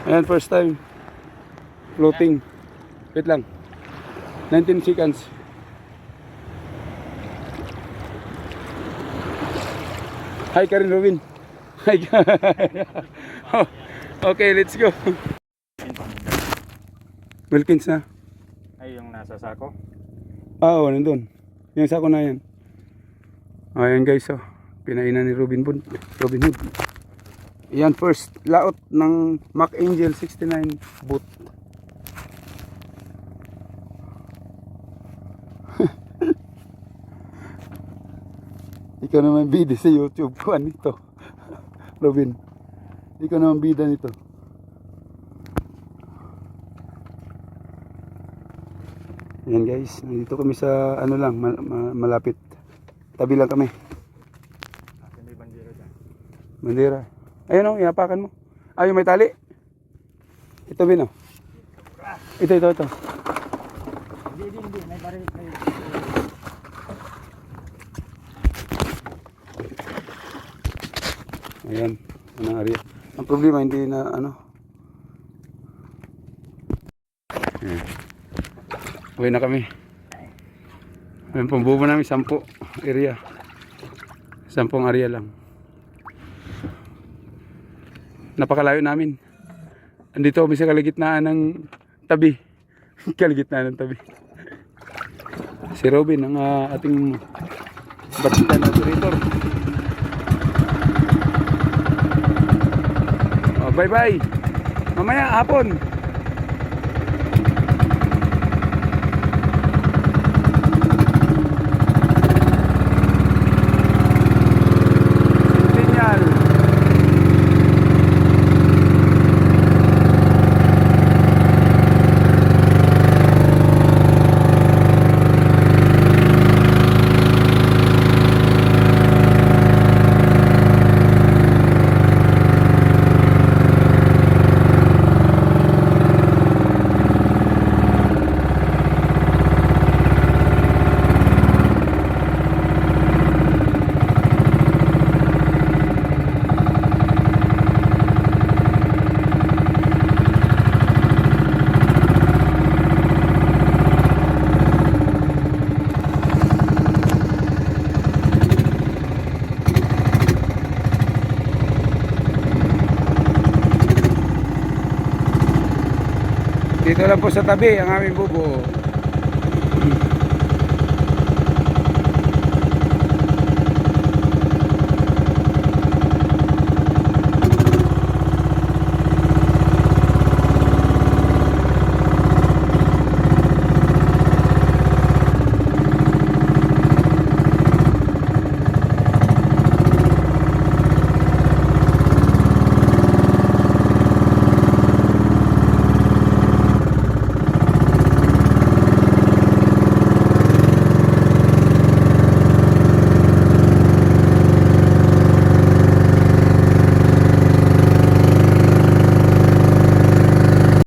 Ayan, first time. Floating. Wait lang. 19 seconds. Hi ka rin, Robin. Hi ka. Okay, let's go. Wilkins na. Ay, yung nasa sako. Oo, nandun. Yung sako na yan. Ayan guys, oh. Pinainan ni Robin Hood. Yan, first laot ng Mac Angel 69 boot. Ikaw naman bida sa YouTube ko. Ano ito? Robin, ikaw naman bida nito. Yan guys, nandito kami sa ano lang, malapit. Tabi lang kami. May bandera dyan. Bandera. Ayun o, iapakan mo. Ayun, may tali. Ito bin o. Ito. Hindi. May baril. Ayan, anong area. Ang problema, hindi na ano. Ayan. Uwi na kami. Ayan, pambubo namin 10 area. 10 area lang. Napakalayo namin. Andito kami sa kaligitnaan ng tabi. Kaligitnaan ng tabi. Si Robin ang ating batikan operator. Oh, bye bye. Mamaya hapon. Dito lang po sa tabi ang aming bubo.